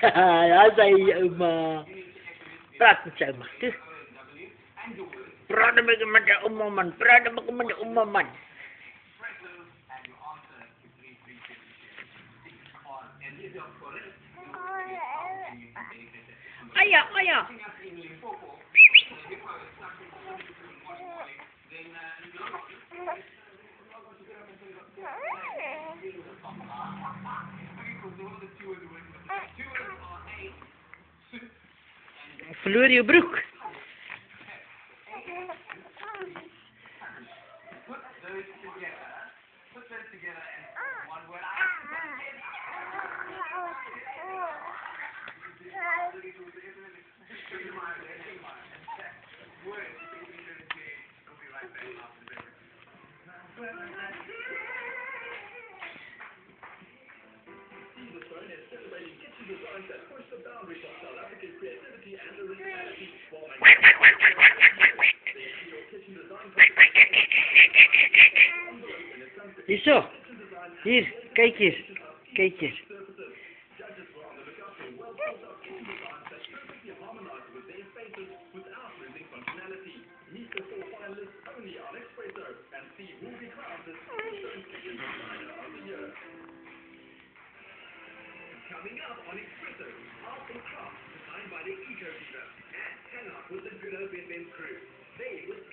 Ya say uma prat sa uma tu prada bagaimana umaman prada bagaimana umaman ayah ayah verloor je broek. Zo, hier, kijk hier, kijk hier. Coming up on Espresso, Art and Craft, designed by the Eco Diva, and hang up with the good OBFM crew. They would